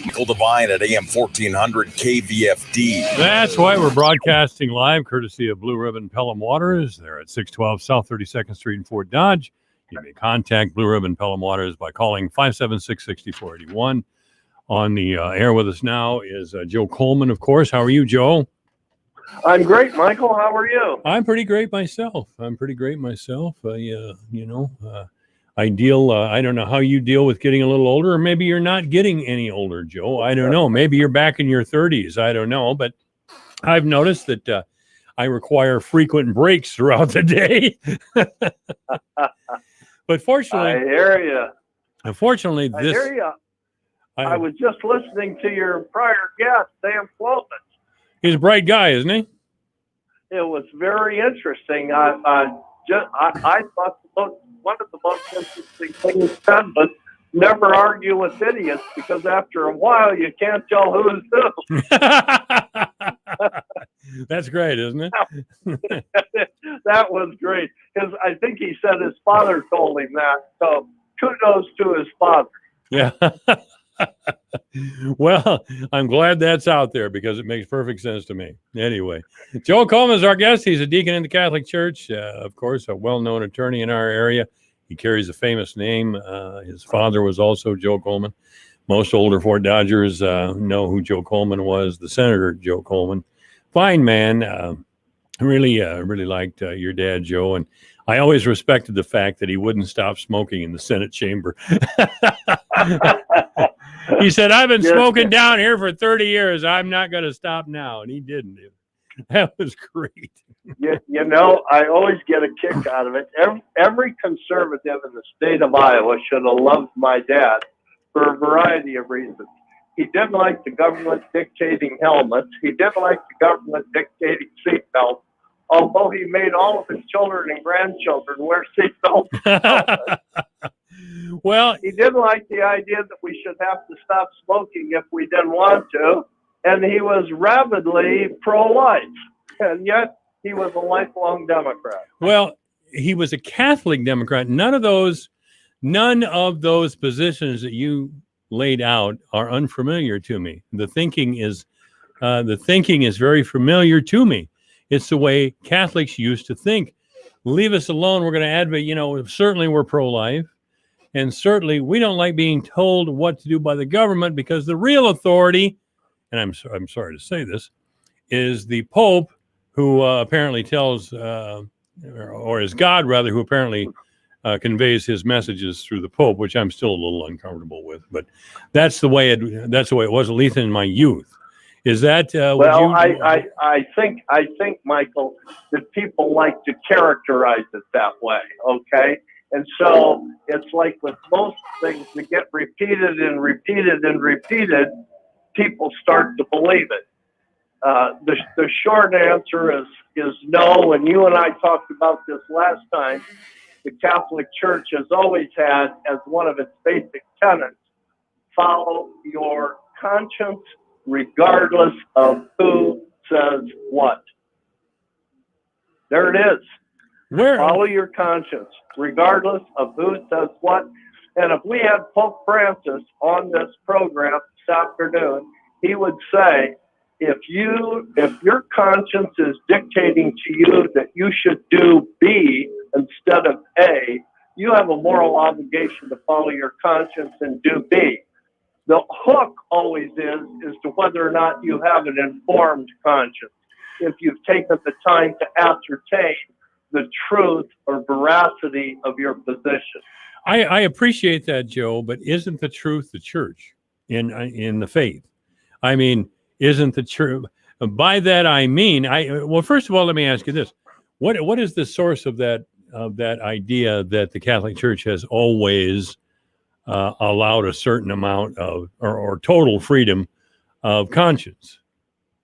Michael Devine at AM 1400 KVFD. That's why we're broadcasting live, courtesy of Blue Ribbon Pelham Waters. They're at 612 South 32nd Street in Fort Dodge. You may contact Blue Ribbon Pelham Waters by calling 576-6481. On the air with us now is Joe Coleman, of course. How are you, Joe? I'm great, Michael. How are you? I'm pretty great myself. I deal, I don't know how you deal with getting a little older, or maybe you're not getting any older, Joe. I don't know. Maybe you're back in your 30s. I don't know. But I've noticed that I require frequent breaks throughout the day. But fortunately, I hear you. Unfortunately, I hear you. I was just listening to your prior guest, Sam Floatman. He's a bright guy, isn't he? It was very interesting. I thought one of the most interesting things said was never argue with idiots, because after a while you can't tell who's who. That's great, isn't it? That was great, because I think he said his father told him that. So kudos to his father. Yeah. Well, I'm glad that's out there, because it makes perfect sense to me. Anyway, Joe Coleman is our guest. He's a deacon in the Catholic Church, of course, a well-known attorney in our area. He carries a famous name. His father was also Joe Coleman. Most older Fort Dodgers know who Joe Coleman was, the Senator Joe Coleman. Fine man. Really liked your dad, Joe, and I always respected the fact that he wouldn't stop smoking in the Senate chamber. He said, I've been smoking down here for 30 years. I'm not going to stop now. And he didn't. That was great. You know, I always get a kick out of it. Every conservative in the state of Iowa should have loved my dad for a variety of reasons. He didn't like the government dictating helmets. He didn't like the government dictating seatbelts, although he made all of his children and grandchildren wear seatbelts. Well, he didn't like the idea that we should have to stop smoking if we didn't want to, and he was rabidly pro-life, and yet he was a lifelong Democrat. Well, he was a Catholic Democrat. None of those positions that you laid out are unfamiliar to me. The thinking is very familiar to me. It's the way Catholics used to think. Leave us alone. We're going to advocate. Certainly we're pro-life. And certainly we don't like being told what to do by the government, because the real authority, and I'm sorry to say this, is the Pope, who apparently tells, or is God rather, who apparently conveys his messages through the Pope, which I'm still a little uncomfortable with. But that's the way it was, at least in my youth. Is that well? I think Michael, that people like to characterize it that way. Okay. And so it's like with most things that get repeated and repeated and repeated, people start to believe it. The short answer is no. And you and I talked about this last time. The Catholic Church has always had as one of its basic tenets, follow your conscience regardless of who says what. There it is. Follow your conscience, regardless of who says what. And if we had Pope Francis on this program this afternoon, he would say, if your conscience is dictating to you that you should do B instead of A, you have a moral obligation to follow your conscience and do B. The hook always is to whether or not you have an informed conscience, if you've taken the time to ascertain the truth or veracity of your position. I appreciate that, Joe, but isn't the truth the church in the faith? I mean, isn't the truth? By that I mean, well, first of all, let me ask you this: what is the source of that idea that the Catholic Church has always allowed a certain amount of or total freedom of conscience?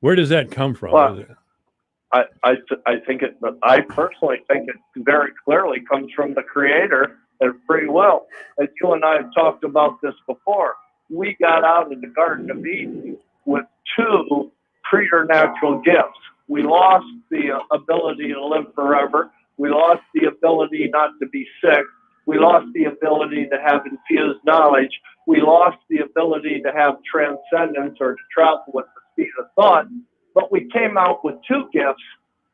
Where does that come from? Well, I personally think it very clearly comes from the Creator and free will. As you and I have talked about this before, we got out of the Garden of Eden with two preternatural gifts. We lost the ability to live forever. We lost the ability not to be sick. We lost the ability to have infused knowledge. We lost the ability to have transcendence or to travel with the speed of thought. But we came out with two gifts.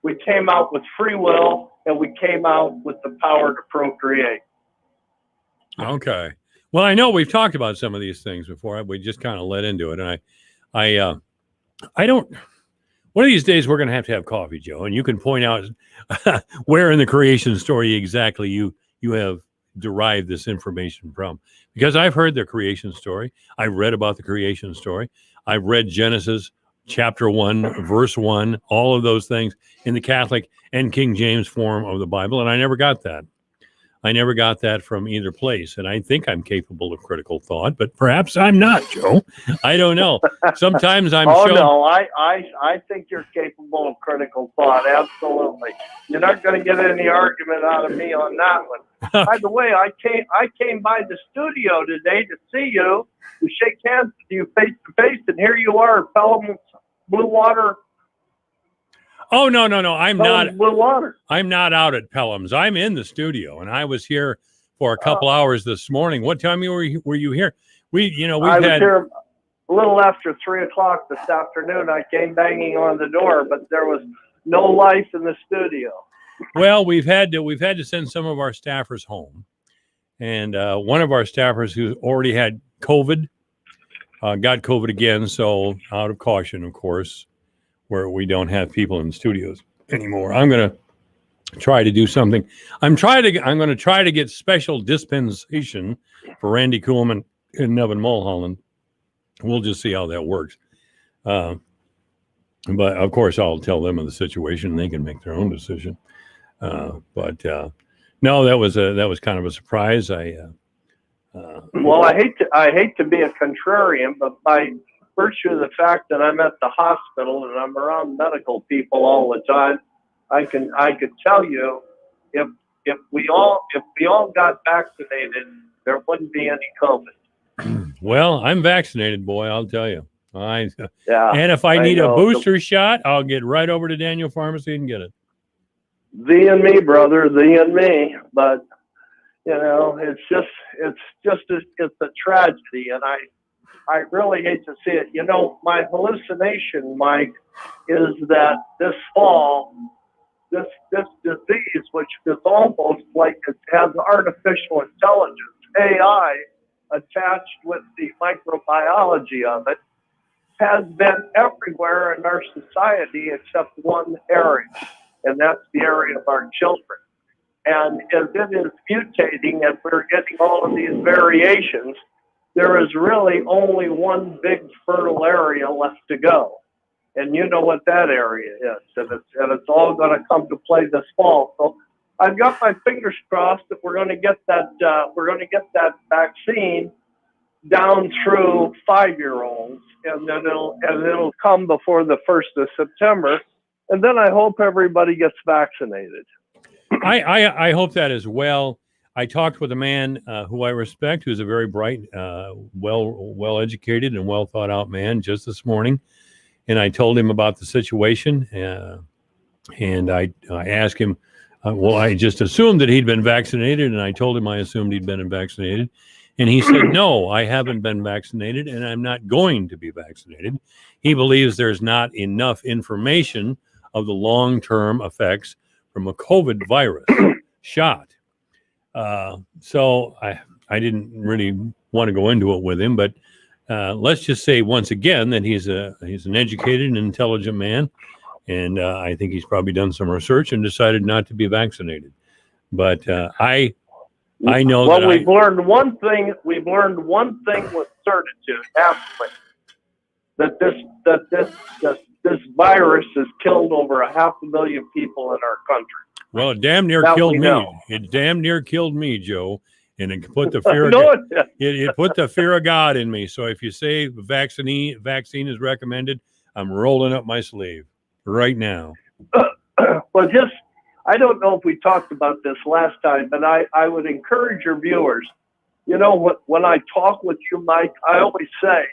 We came out with free will, and we came out with the power to procreate. Okay. Well, I know we've talked about some of these things before. We just kind of led into it, and I don't. One of these days, we're going to have coffee, Joe, and you can point out where in the creation story exactly you have derived this information from. Because I've heard the creation story. I've read about the creation story. I've read Genesis chapter 1, verse 1, all of those things in the Catholic and King James form of the Bible, and I never got that. I never got that from either place, and I think I'm capable of critical thought, but perhaps I'm not, Joe. I don't know. Sometimes I'm no, I think you're capable of critical thought, absolutely. You're not going to get any argument out of me on that one. By the way, I came by the studio today to see you, to shake hands with you face to face, and here you are, Pelham's Blue Water. Oh, no. I'm not. Blue Water. I'm not out at Pelham's. I'm in the studio, and I was here for a couple hours this morning. What time were you here? I was here a little after 3:00 this afternoon. I came banging on the door, but there was no life in the studio. Well, we've had to send some of our staffers home, and one of our staffers who already had COVID got COVID again. So out of caution, of course, where we don't have people in the studios anymore. I'm going to try to do something. I'm going to try to get special dispensation for Randy Coleman and Nevin Mulholland. We'll just see how that works. But of course, I'll tell them of the situation, and they can make their own decision. But no, that was kind of a surprise. Well, I hate to be a contrarian, but by virtue of the fact that I'm at the hospital and I'm around medical people all the time, I could tell you if we all got vaccinated, there wouldn't be any COVID. Well, I'm vaccinated, boy. I'll tell you. And if I need a booster shot, I'll get right over to Daniel Pharmacy and get it. Thee and me, brother. Thee and me. But it's a tragedy, and I really hate to see it. My hallucination, Mike, is that this fall, this disease, which is almost like it has artificial intelligence, AI, attached with the microbiology of it, has been everywhere in our society except one area, and that's the area of our children. And as it is mutating and we're getting all of these variations, there is really only one big fertile area left to go. And you know what that area is. And it's all going to come to play this fall. So I've got my fingers crossed that we're going to get that vaccine down through 5-year-olds, and then it'll come before the 1st of September. And then I hope everybody gets vaccinated. I hope that as well. I talked with a man who I respect, who's a very bright, well-educated and well-thought-out man just this morning. And I told him about the situation. And I asked him, I just assumed that he'd been vaccinated. And I told him I assumed he'd been vaccinated. And he said, no, I haven't been vaccinated, and I'm not going to be vaccinated. He believes there's not enough information of the long-term effects from a COVID virus shot. So I didn't really want to go into it with him, but let's just say once again that he's an educated and intelligent man, and I think he's probably done some research and decided not to be vaccinated. But I know that we've learned one thing. We've learned one thing with certitude, haven't we? That this virus has killed over 500,000 people in our country. Well, it damn near killed me. It damn near killed me, Joe. And it put the fear it put the fear of God in me. So if you say vaccine is recommended, I'm rolling up my sleeve right now. Well, I don't know if we talked about this last time, but I would encourage your viewers. When I talk with you, Mike, I always say,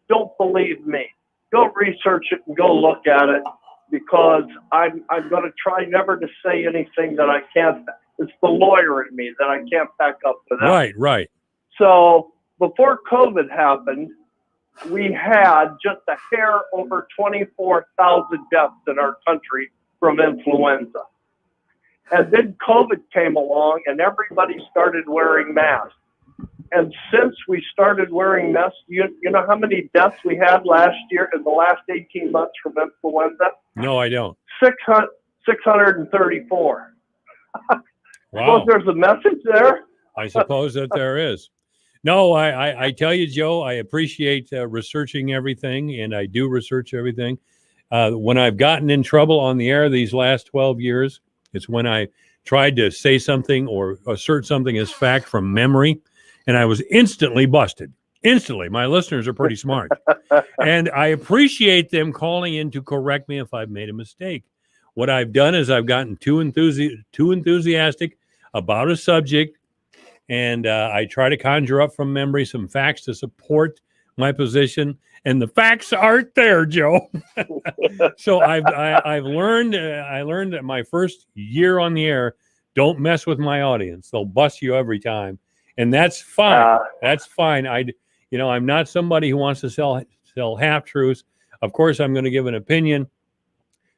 don't believe me. Go research it and go look at it, because I'm going to try never to say anything that I can't It's the lawyer in me that I can't back up to that. Right. So before COVID happened, we had just a hair over 24,000 deaths in our country from influenza. And then COVID came along and everybody started wearing masks. And since we started wearing masks, you know how many deaths we had last year in the last 18 months from influenza? No, I don't. 634. Wow. Well, there's a message there. I suppose that there is. No, I tell you, Joe, I appreciate researching everything, and I do research everything. When I've gotten in trouble on the air these last 12 years, it's when I tried to say something or assert something as fact from memory, and I was instantly busted. Instantly. My listeners are pretty smart. And I appreciate them calling in to correct me if I've made a mistake. What I've done is I've gotten too enthusiastic about a subject, and I try to conjure up from memory some facts to support my position, and the facts aren't there, Joe. So I've learned. I learned that my first year on the air, don't mess with my audience; they'll bust you every time, and that's fine. That's fine. I'm not somebody who wants to sell half truths. Of course, I'm going to give an opinion,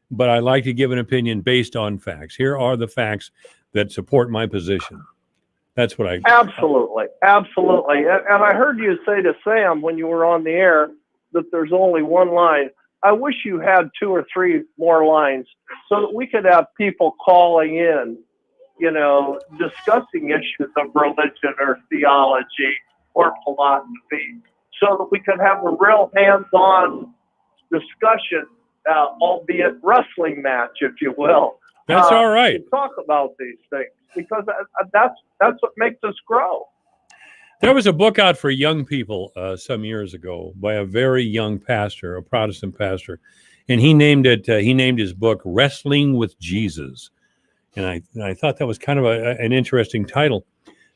but I like to give an opinion based on facts. Here are the facts that support my position. That's what I... Absolutely. And I heard you say to Sam when you were on the air that there's only one line. I wish you had 2 or 3 more lines so that we could have people calling in, discussing issues of religion or theology or philosophy, so that we could have a real hands-on discussion, albeit wrestling match, if you will. That's all right. To talk about these things, because that's what makes us grow. There was a book out for young people some years ago by a very young pastor, a Protestant pastor, and he named his book "Wrestling with Jesus," and I thought that was kind of an interesting title.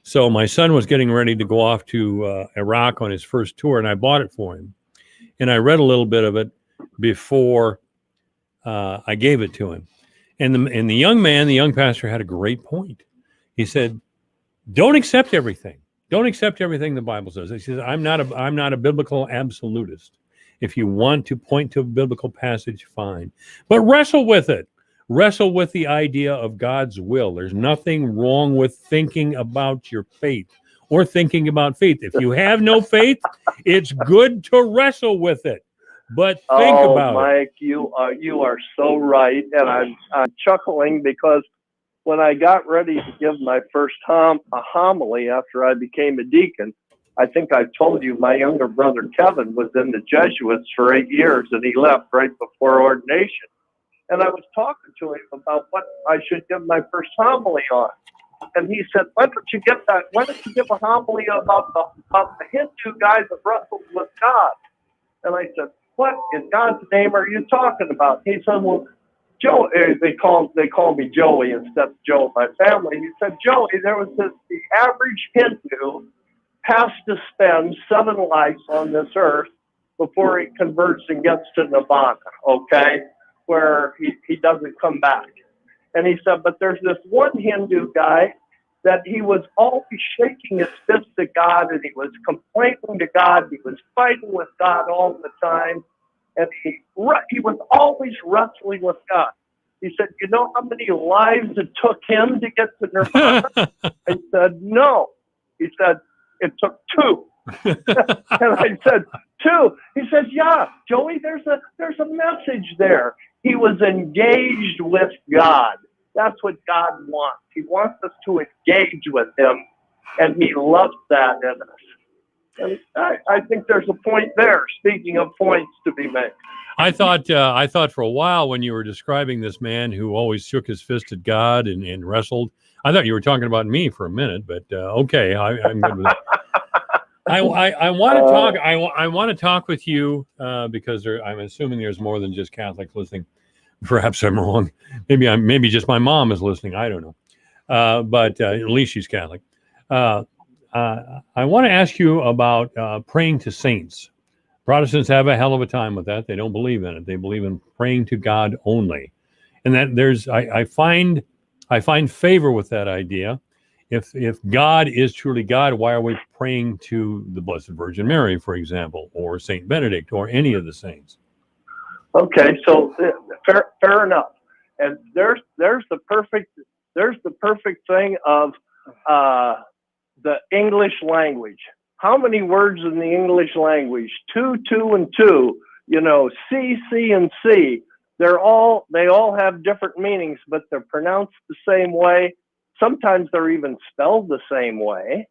So my son was getting ready to go off to Iraq on his first tour, and I bought it for him, and I read a little bit of it before I gave it to him. And the young pastor had a great point. He said, "Don't accept everything. Don't accept everything the Bible says." He says, "I'm not a biblical absolutist. If you want to point to a biblical passage, fine, but wrestle with it. Wrestle with the idea of God's will. There's nothing wrong with thinking about your faith or thinking about faith. If you have no faith, it's good to wrestle with it. But think about Mike, you are so right, and I'm chuckling because when I got ready to give my first homily after I became a deacon, I think I told you my younger brother Kevin was in the Jesuits for 8 years, and he left right before ordination. And I was talking to him about what I should give my first homily on, and he said, "Why don't you give a homily about the Hindu guy that wrestled with God?" And I said, "What in God's name are you talking about?" He said, "Well, Joe," they call me Joey instead of Joe in my family. He said, "Joey, there was the average Hindu has to spend 7 lives on this earth before he converts and gets to Nirvana, okay, where he doesn't come back." And he said, "But there's this one Hindu guy that he was always shaking his fist at God, and he was complaining to God. He was fighting with God all the time. And he was always wrestling with God." He said, "You know how many lives it took him to get to Nirvana?" I said, "No." He said, "It took 2." And I said, 2? He says, "Yeah, Joey, there's a message there." He was engaged with God. That's what God wants. He wants us to engage with him, and he loves that in us. And I think there's a point there, speaking of points to be made. I thought for a while when you were describing this man who always shook his fist at God and wrestled, I thought you were talking about me for a minute, but okay, I'm good with that. I want to talk. I want to talk with you because I'm assuming there's more than just Catholics listening. Perhaps I'm wrong. Maybe just my mom is listening. I don't know, but at least she's Catholic. I want to ask you about praying to saints. Protestants have a hell of a time with that. They don't believe in it. They believe in praying to God only, and that I I find favor with that idea. If God is truly God, why are we praying to the Blessed Virgin Mary, for example, or Saint Benedict, or any of the saints? Okay, so fair enough. And there's the perfect thing of the English language. How many words in the English language? Two, and two. C, and C. They all have different meanings, but they're pronounced the same way. Sometimes they're even spelled the same way.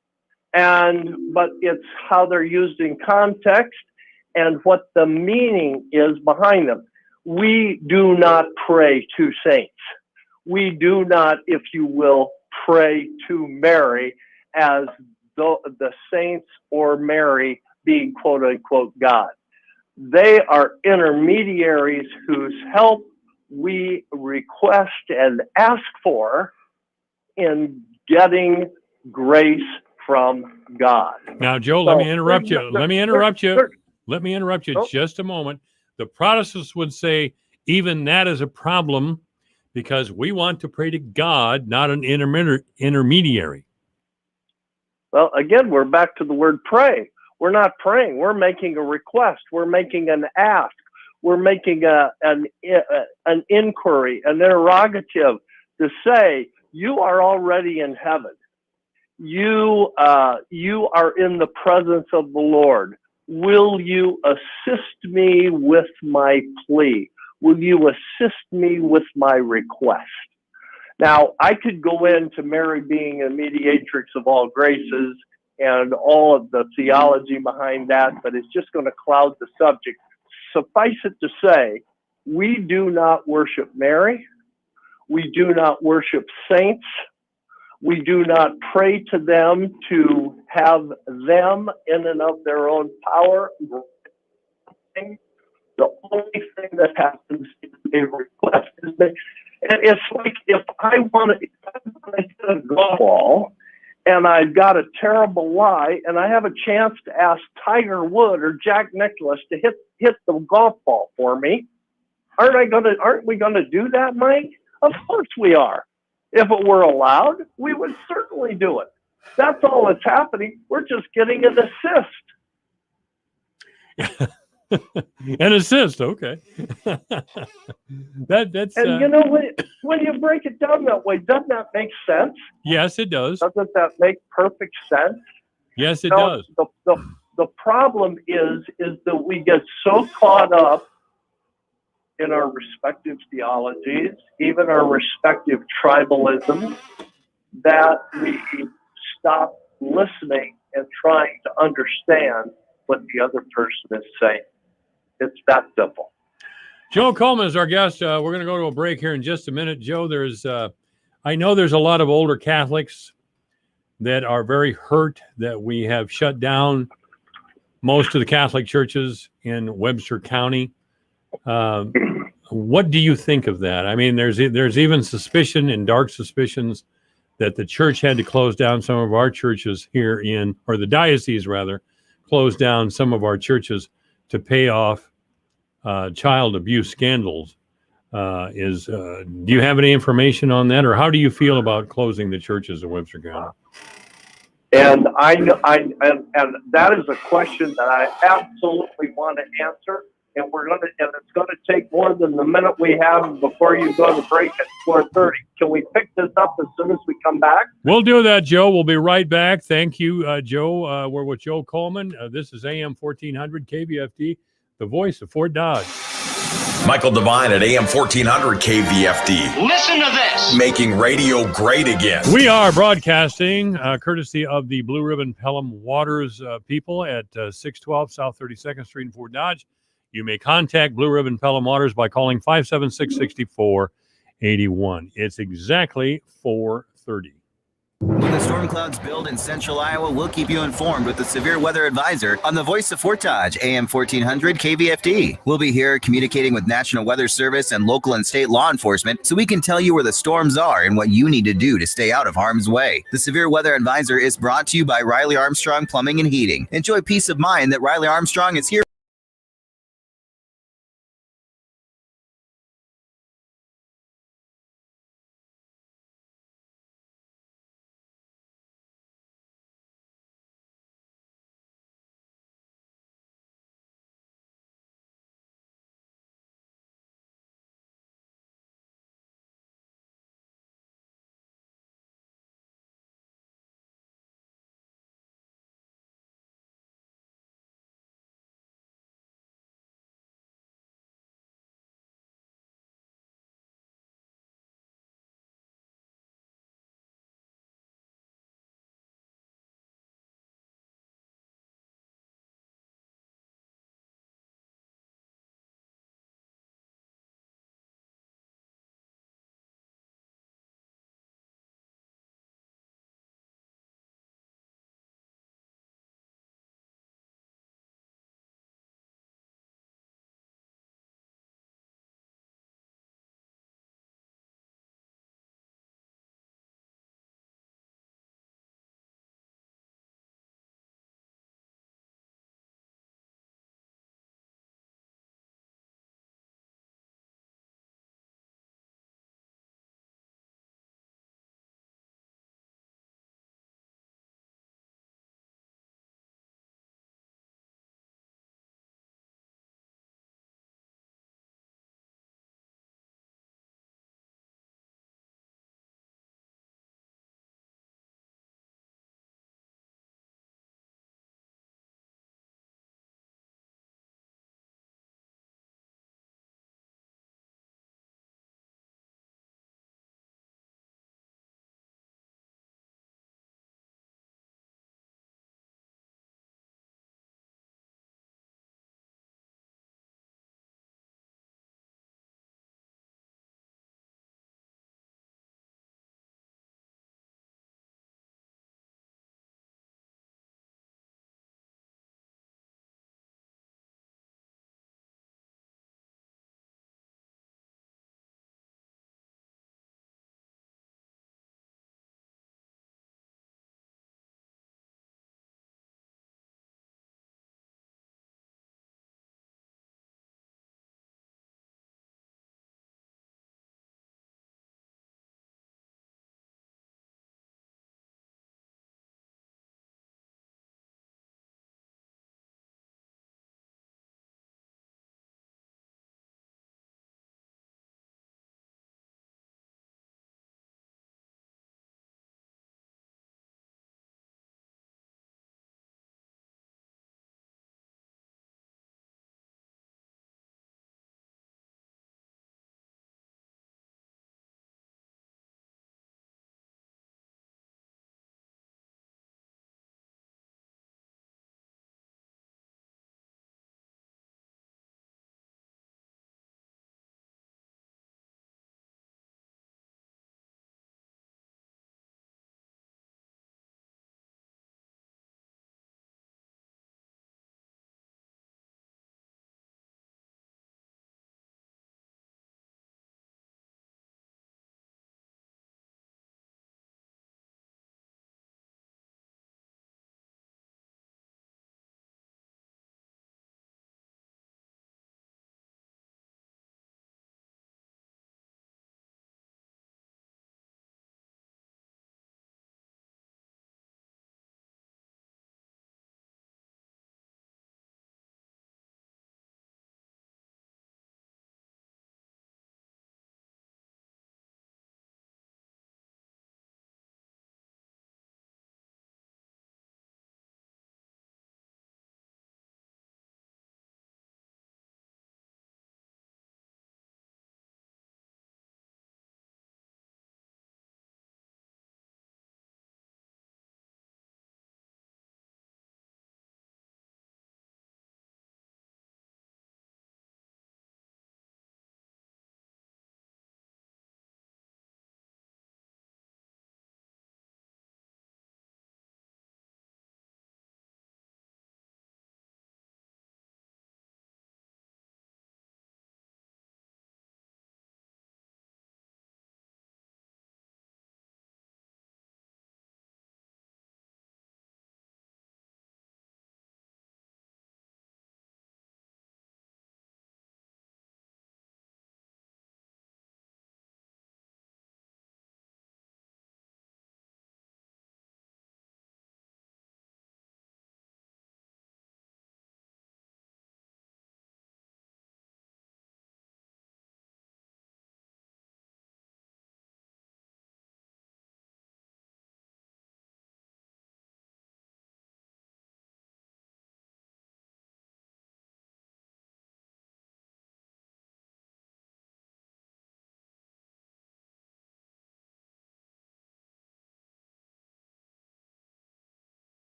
But it's how they're used in context and what the meaning is behind them. We do not pray to saints. We do not, if you will, pray to Mary as the saints or Mary being quote unquote God. They are intermediaries whose help we request and ask for in getting grace from God. Now, Joe, let me interrupt you. Let me interrupt you just a moment. The Protestants would say even that is a problem because we want to pray to God, not an intermediary. Well, again, we're back to the word pray. We're not praying. We're making a request. We're making an ask. We're making an inquiry, an interrogative to say, you are already in heaven. You are in the presence of the Lord. Will you assist me with my plea? Will you assist me with my request? Now, I could go into Mary being a mediatrix of all graces and all of the theology behind that, but it's just going to cloud the subject. Suffice it to say, we do not worship Mary. We do not worship saints. We do not pray to them to have them in and of their own power. The only thing that happens is a request. And it's like if I want to hit a golf ball and I've got a terrible lie and I have a chance to ask Tiger Woods or Jack Nicklaus to hit the golf ball for me, aren't we gonna do that, Mike? Of course we are. If it were allowed, we would certainly do it. That's all that's happening. We're just getting an assist. An assist, okay. that's when you break it down that way, doesn't that make sense? Yes, it does. Doesn't that make perfect sense? Yes, it does. The problem is that we get so caught up in our respective theologies, even our respective tribalisms, that we stop listening and trying to understand what the other person is saying. It's that simple. Joe Coleman is our guest. We're going to go to a break here in just a minute. Joe, I know there's a lot of older Catholics that are very hurt that we have shut down most of the Catholic churches in Webster County. What do you think of that? I mean, there's even suspicion and dark suspicions that the church had to close down some of our churches here or the diocese rather, closed down some of our churches to pay off child abuse scandals. Do you have any information on that, or how do you feel about closing the churches in Webster County? And and that is a question that I absolutely want to answer. And it's going to take more than the minute we have before you go to break at 4:30. Can we pick this up as soon as we come back? We'll do that, Joe. We'll be right back. Thank you, Joe. We're with Joe Coleman. This is AM 1400 KVFD, the voice of Fort Dodge. Michael Devine at AM 1400 KVFD. Listen to this. Making radio great again. We are broadcasting courtesy of the Blue Ribbon Pelham Waters people at 612 South 32nd Street in Fort Dodge. You may contact Blue Ribbon Pelham Waters by calling 576-6481. It's exactly 4:30. When the storm clouds build in central Iowa, we'll keep you informed with the Severe Weather Advisor on the voice of Fort Dodge, AM 1400 KVFD. We'll be here communicating with National Weather Service and local and state law enforcement so we can tell you where the storms are and what you need to do to stay out of harm's way. The Severe Weather Advisor is brought to you by Riley Armstrong Plumbing and Heating. Enjoy peace of mind that Riley Armstrong is here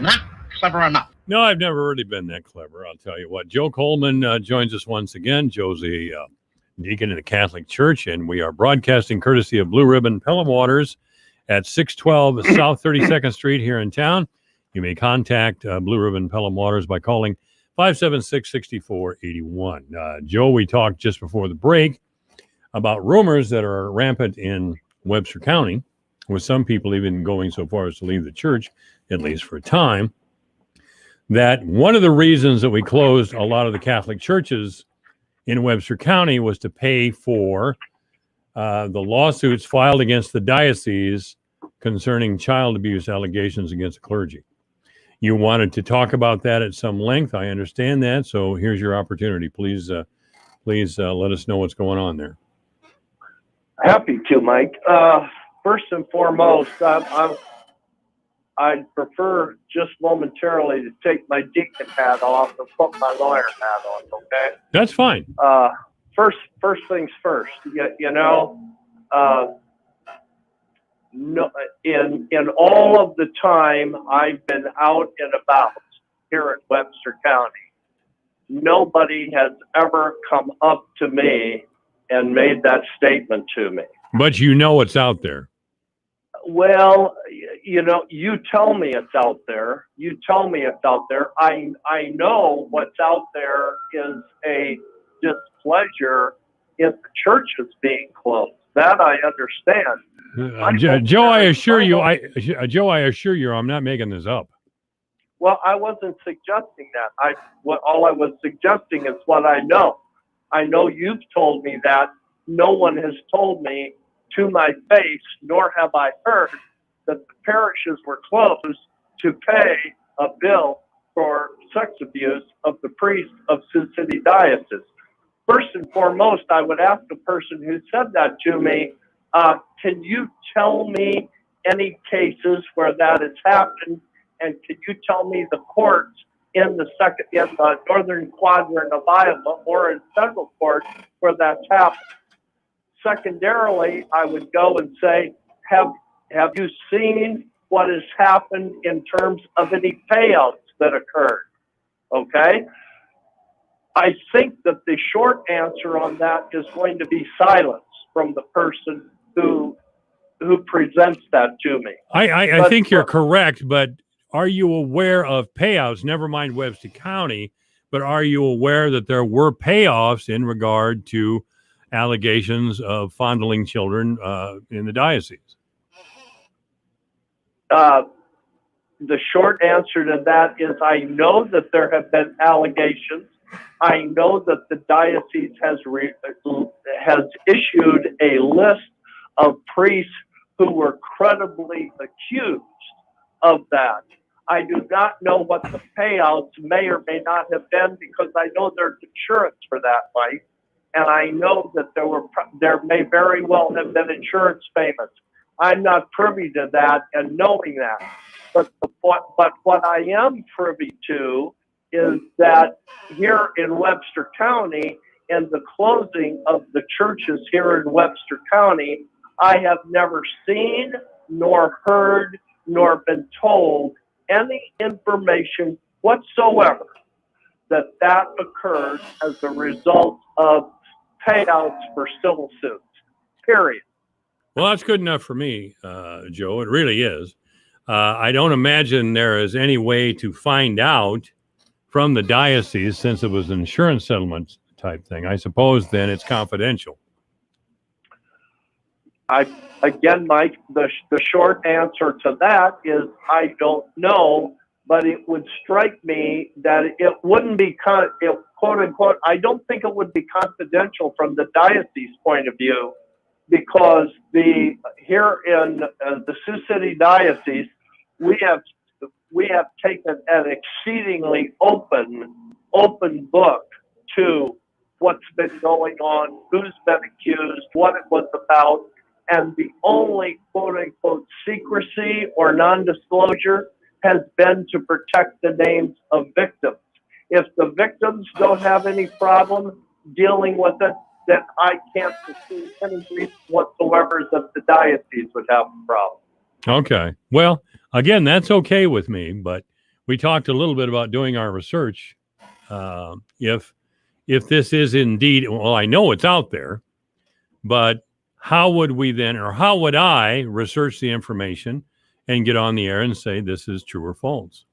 Not clever enough. No, I've never really been that clever. I'll tell you what. Joe Coleman joins us once again. Joe's a deacon in the Catholic Church, and we are broadcasting courtesy of Blue Ribbon Pelham Waters at 612 South 32nd Street here in town. You may contact Blue Ribbon Pelham Waters by calling 576-6481. Joe, we talked just before the break about rumors that are rampant in Webster County, with some people even going so far as to leave the church, at least for a time, that one of the reasons that we closed a lot of the Catholic churches in Webster County was to pay for the lawsuits filed against the diocese concerning child abuse allegations against the clergy. You wanted to talk about that at some length. I understand that. So here's your opportunity. Please let us know what's going on there. Happy to, Mike. First and foremost, I'd prefer just momentarily to take my deacon hat off and put my lawyer hat on, okay? That's fine. First things first. No, in all of the time I've been out and about here in Webster County, nobody has ever come up to me and made that statement to me. But you know it's out there. Well, you tell me it's out there. You tell me it's out there. I know what's out there is a displeasure in the churches being closed. That I understand. Joe, I assure you, I'm not making this up. Well, I wasn't suggesting that. All I was suggesting is what I know. I know you've told me that. No one has told me to my face, nor have I heard that the parishes were closed to pay a bill for sex abuse of the priest of Sioux City Diocese. First and foremost, I would ask the person who said that to me, can you tell me any cases where that has happened? And can you tell me the courts in the northern quadrant of Iowa or in federal court where that's happened? Secondarily, I would go and say, have you seen what has happened in terms of any payouts that occurred? Okay? I think that the short answer on that is going to be silence from the person who presents that to me. I think you're correct, but are you aware of payouts? Never mind Webster County, but are you aware that there were payoffs in regard to allegations of fondling children in the diocese? The short answer to that is I know that there have been allegations. I know that the diocese has issued a list of priests who were credibly accused of that. I do not know what the payouts may or may not have been because I know there's insurance for that, Mike. And I know that there may very well have been insurance payments. I'm not privy to that and knowing that. But what I am privy to is that here in Webster County and the closing of the churches here in Webster County, I have never seen nor heard nor been told any information whatsoever that occurred as a result of payouts for civil suits, period. Well, that's good enough for me, Joe. It really is. I don't imagine there is any way to find out from the diocese since it was an insurance settlement type thing. I suppose then it's confidential. Again, Mike, the short answer to that is I don't know, but it would strike me that it wouldn't be, quote unquote, I don't think it would be confidential from the diocese point of view, because here in the Sioux City Diocese, we have taken an exceedingly open book to what's been going on, who's been accused, what it was about, and the only quote-unquote secrecy or non-disclosure has been to protect the names of victims. If the victims don't have any problem dealing with it, then I can't see any reason whatsoever that the diocese would have a problem. Okay. Well, again, that's okay with me, but we talked a little bit about doing our research. If this is indeed, well, I know it's out there, but how would we then, or how would I research the information and get on the air and say this is true or false?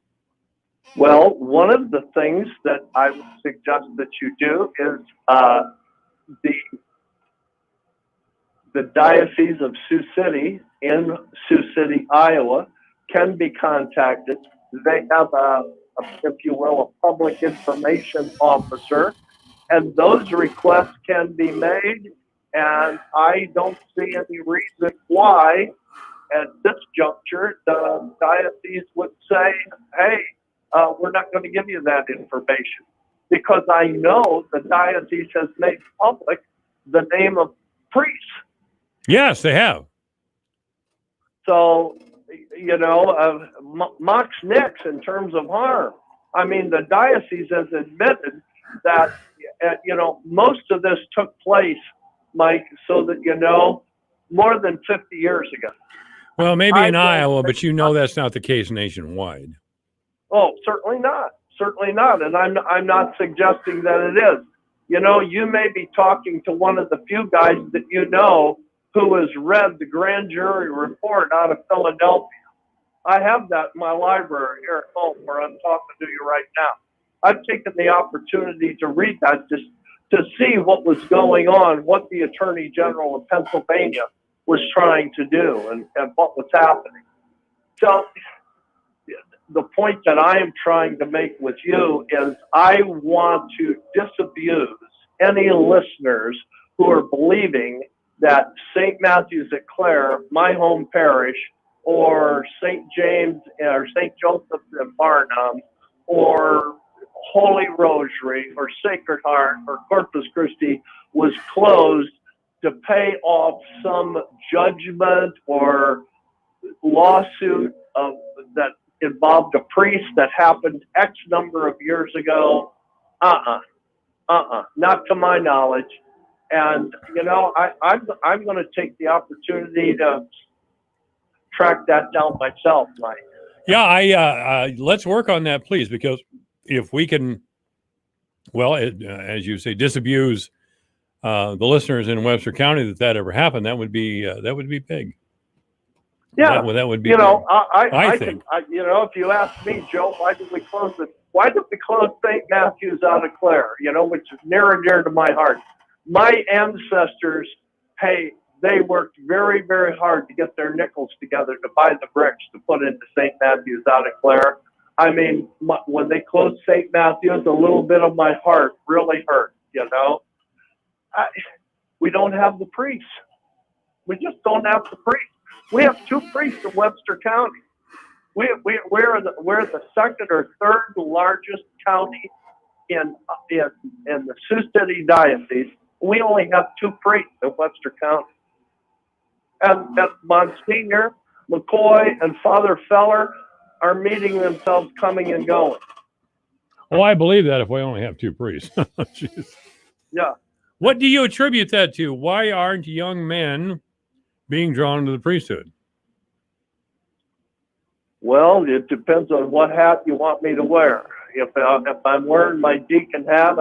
Well, one of the things that I would suggest that you do is the Diocese of Sioux City in Sioux City, Iowa, can be contacted. They have if you will, a public information officer, and those requests can be made. And I don't see any reason why, at this juncture, the diocese would say, "Hey, we're not going to give you that information," because I know the diocese has made public the name of priests. Yes, they have. So, Mox Nix in terms of harm. I mean, the diocese has admitted that, most of this took place, Mike, so that, more than 50 years ago. Well, maybe in Iowa, but that's not the case nationwide. Oh, certainly not. Certainly not. And I'm not suggesting that it is. You may be talking to one of the few guys that who has read the grand jury report out of Philadelphia. I have that in my library here at home where I'm talking to you right now. I've taken the opportunity to read that just to see what was going on, what the Attorney General of Pennsylvania was trying to do and what was happening. So the point that I am trying to make with you is I want to disabuse any listeners who are believing that St. Matthew's at Clare, my home parish, or St. James or St. Joseph's at Barnum, or Holy Rosary, or Sacred Heart, or Corpus Christi was closed to pay off some judgment or lawsuit that involved a priest that happened X number of years ago. Not to my knowledge. And, I'm going to take the opportunity to track that down myself, Mike. Yeah, let's work on that, please, because if we can, as you say, disabuse the listeners in Webster County that ever happened, that would be big. Yeah, that would be. I think. If you ask me, Joe, why did we close it? Why did we close St. Matthew's out of Clare? Which is near and dear to my heart. My ancestors, they worked very, very hard to get their nickels together to buy the bricks to put into St. Matthew's out of Clare. I mean, when they closed St. Matthew's, a little bit of my heart really hurt. We don't have the priests. We just don't have the priests. We have 2 priests in Webster County. We're the second or third largest county in the Sioux City Diocese. We only have 2 priests in Webster County. And Monsignor, McCoy, and Father Feller are meeting themselves coming and going. Oh, I believe that if we only have 2 priests. Yeah. What do you attribute that to? Why aren't young men being drawn to the priesthood? Well, it depends on what hat you want me to wear. If I'm wearing my deacon hat,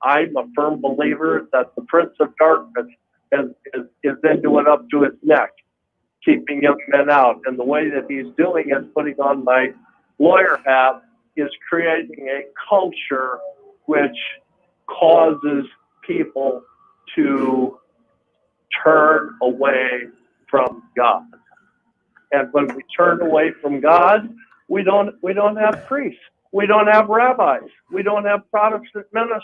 I'm a firm believer that the Prince of Darkness is into it up to his neck, keeping young men out. And the way that he's doing it, putting on my lawyer hat, is creating a culture which causes people to turn away from God. And when we turn away from God, we don't have priests. We don't have rabbis. We don't have Protestant ministers.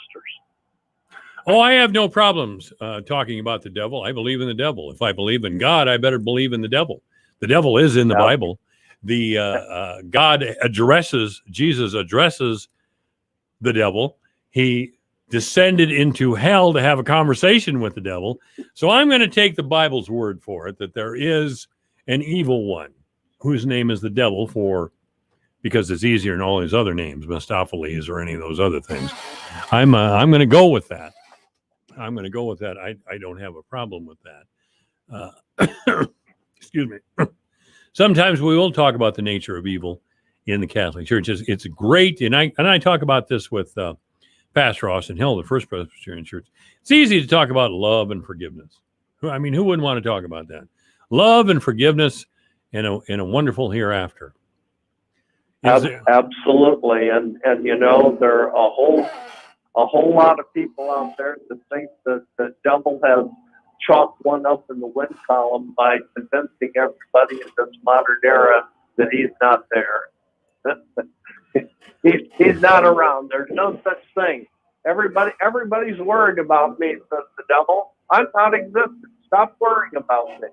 Oh, I have no problems talking about the devil. I believe in the devil. If I believe in God, I better believe in the devil. The devil is in the Bible. The Jesus addresses the devil. He descended into hell to have a conversation with the devil. So I'm going to take the Bible's word for it that there is an evil one whose name is the devil, because it's easier than all his other names, Mephistopheles or any of those other things. I'm going to go with that. I'm going to go with that. I don't have a problem with that. Excuse me. Sometimes we will talk about the nature of evil in the Catholic Church. It's great, and I talk about this with Pastor Austin Hill, the First Presbyterian Church. It's easy to talk about love and forgiveness. I mean, who wouldn't want to talk about that? Love and forgiveness in a wonderful hereafter. Absolutely, and you know, there are a whole lot of people out there that think that the devil has chalked one up in the win column by convincing everybody in this modern era that he's not there. he's not around. There's no such thing. Everybody's worried about me, says the devil. I'm not existent. Stop worrying about me.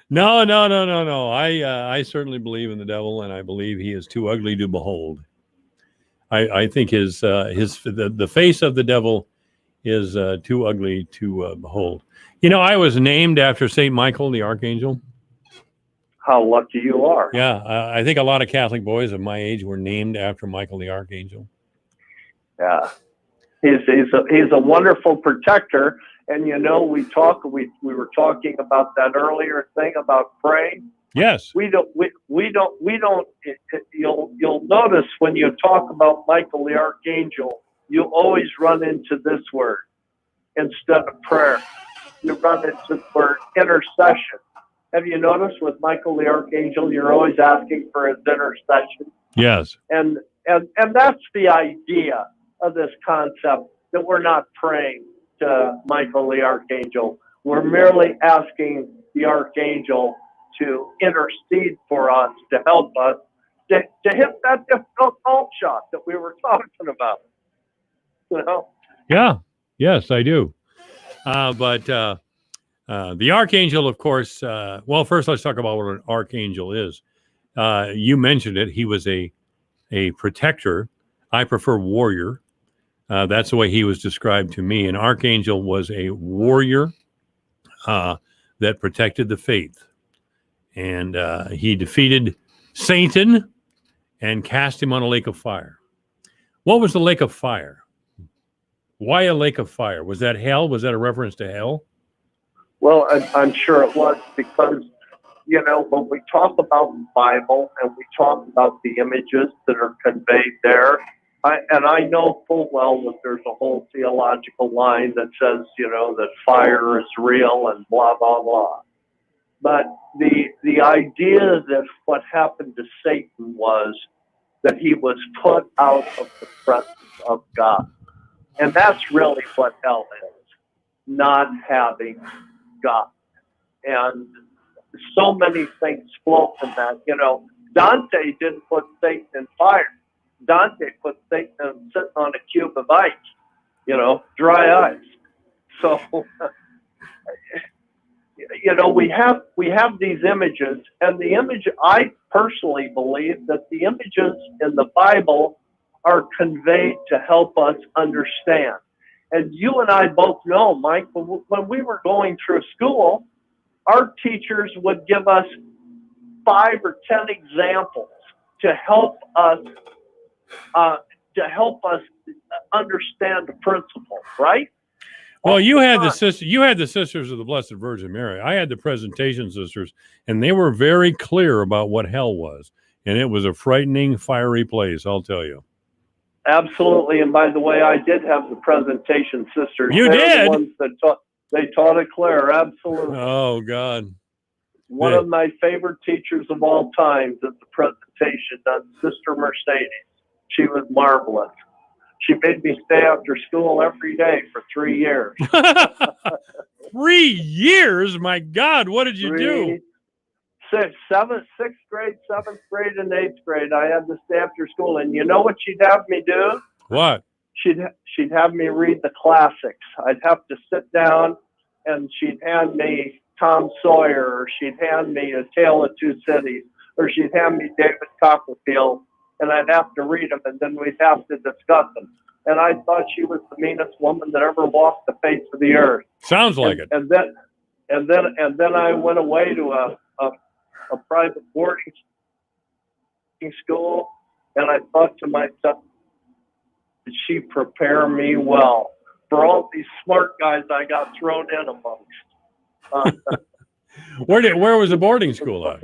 No. I certainly believe in the devil, and I believe he is too ugly to behold. I think the face of the devil is too ugly to behold. You know, I was named after St. Michael, the Archangel. How lucky you are. Yeah, I think a lot of Catholic boys of my age were named after Michael the Archangel. Yeah, he's a wonderful protector. And you know, we were talking about that earlier thing about praying. Yes. We don't. You'll notice when you talk about Michael the Archangel, you always run into this word instead of prayer. You run into the word intercession. Have you noticed with Michael the Archangel, you're always asking for his intercession? Yes. And that's the idea of this concept, that we're not praying to Michael the Archangel. We're merely asking the Archangel to intercede for us, to help us, to hit that difficult call shot that we were talking about. You know? Yeah. Yes, I do. But the Archangel, of course, well, first let's talk about what an Archangel is. You mentioned it. He was a protector. I prefer warrior. That's the way he was described to me. An Archangel was a warrior that protected the faith. And he defeated Satan and cast him on a lake of fire. What was the lake of fire? Why a lake of fire? Was that hell? Was that a reference to hell? Well, I'm sure it was, because, you know, when we talk about the Bible and we talk about the images that are conveyed there, I know full well that there's a whole theological line that says, you know, that fire is real and blah, blah, blah. But the idea that what happened to Satan was that he was put out of the presence of God. And that's really what hell is, not having God. And so many things flow from that. You know, Dante didn't put Satan in fire. Dante put Satan sitting on a cube of ice, you know, dry ice. So, you know, we have these images, and the image, I personally believe that the images in the Bible are conveyed to help us understand. And you and I both know, Mike, when we were going through school, our teachers would give us 5 or 10 examples to help us understand the principle, right? Well, you had the Sisters of the Blessed Virgin Mary. I had the Presentation Sisters, and they were very clear about what hell was, and it was a frightening, fiery place, I'll tell you. Absolutely, and by the way, I did have the Presentation Sisters. You did? The ones that they taught it clear, absolutely. Oh, God. One of my favorite teachers of all time did the presentation, Sister Mercedes. She was marvelous. She made me stay after school every day for 3 years. 3 years? My God, what did you do? Sixth grade, 7th grade, and 8th grade. I had to stay after school. And you know what she'd have me do? What? She'd have me read the classics. I'd have to sit down, and she'd hand me Tom Sawyer, or she'd hand me A Tale of Two Cities, or she'd hand me David Copperfield, and I'd have to read them, and then we'd have to discuss them. And I thought she was the meanest woman that ever walked the face of the earth. Sounds like it. And then I went away to a private boarding school, and I thought to myself, did she prepare me well for all these smart guys I got thrown in amongst? Where was the boarding school at?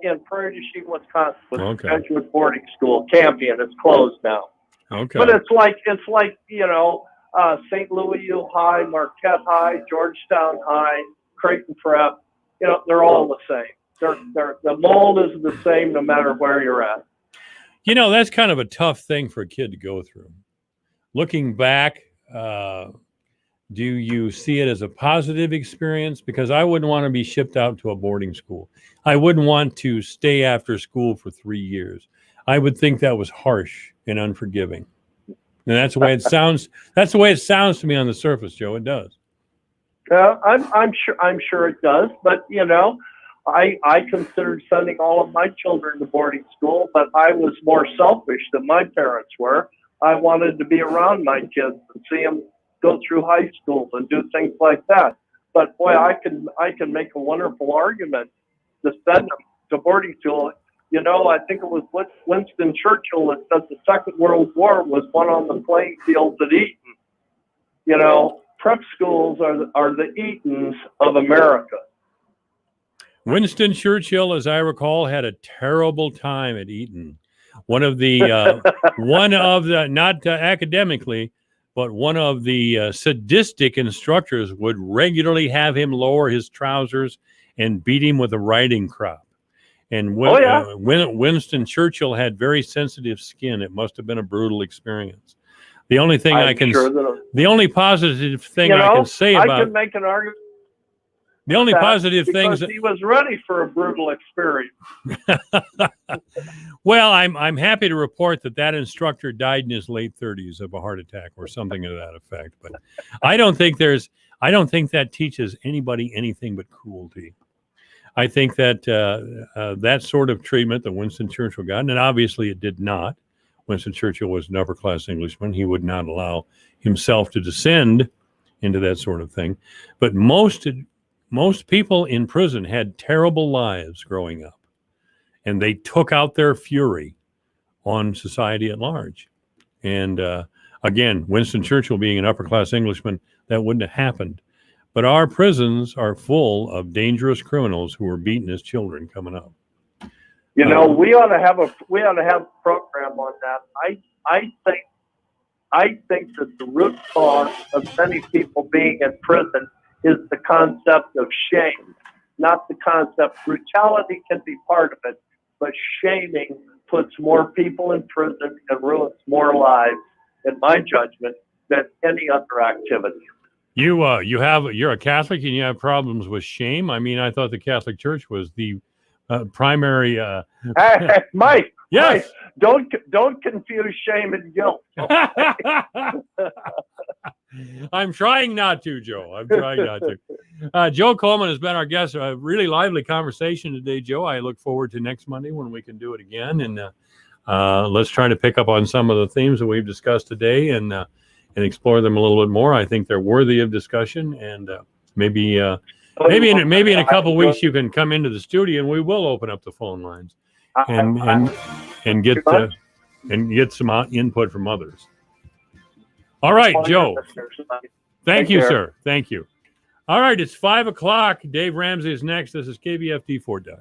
in Prairie du Chien, Wisconsin, with Okay. the Jesuit boarding school. Campion, it's closed now. Okay. But it's like St. Louis U High, Marquette High, Georgetown High, Creighton Prep. They're all the same. The mold is the same no matter where you're at. That's kind of a tough thing for a kid to go through. Looking back, do you see it as a positive experience? Because I wouldn't want to be shipped out to a boarding school. I wouldn't want to stay after school for 3 years. I would think that was harsh and unforgiving. And that's the way it sounds. That's the way it sounds to me on the surface, Joe. It does. I'm sure it does. But I considered sending all of my children to boarding school, but I was more selfish than my parents were. I wanted to be around my kids and see them go through high school and do things like that. But boy, I can make a wonderful argument to send them to boarding school. I think it was Winston Churchill that said the Second World War was won on the playing fields at Eton. Prep schools are the Etons of America. Winston Churchill, as I recall, had a terrible time at Eton. One of the not academically, but one of the sadistic instructors would regularly have him lower his trousers and beat him with a riding crop. And Winston Churchill had very sensitive skin. It must have been a brutal experience. The only thing the only positive thing I can say about I can make an argument. The only positive things he was ready for a brutal experience. Well, I'm happy to report that instructor died in his late 30s of a heart attack or something to that effect. But I don't think that teaches anybody anything but cruelty. I think that that sort of treatment that Winston Churchill got, and obviously it did not. Winston Churchill was an upper-class Englishman. He would not allow himself to descend into that sort of thing. But most people in prison had terrible lives growing up, and they took out their fury on society at large. And again, Winston Churchill being an upper-class Englishman, that wouldn't have happened. But our prisons are full of dangerous criminals who were beaten as children coming up. We ought to have a program on that. I think that the root cause of many people being in prison is the concept of shame, not the concept. Brutality can be part of it, but shaming puts more people in prison and ruins more lives, in my judgment, than any other activity. You're a Catholic and you have problems with shame. I mean, I thought the Catholic Church was the primary. Hey, Mike. Yes. Mike, don't confuse shame and guilt. I'm trying not to, Joe. I'm trying not to. Joe Coleman has been our guest. A really lively conversation today, Joe. I look forward to next Monday when we can do it again. And let's try to pick up on some of the themes that we've discussed today and explore them a little bit more. I think they're worthy of discussion. And maybe in a couple of weeks you can come into the studio and we will open up the phone lines and get some input from others. All right, Joe. Thank you, sir. Thank you. All right, it's 5:00. Dave Ramsey is next. This is KVFD Fort Dodge.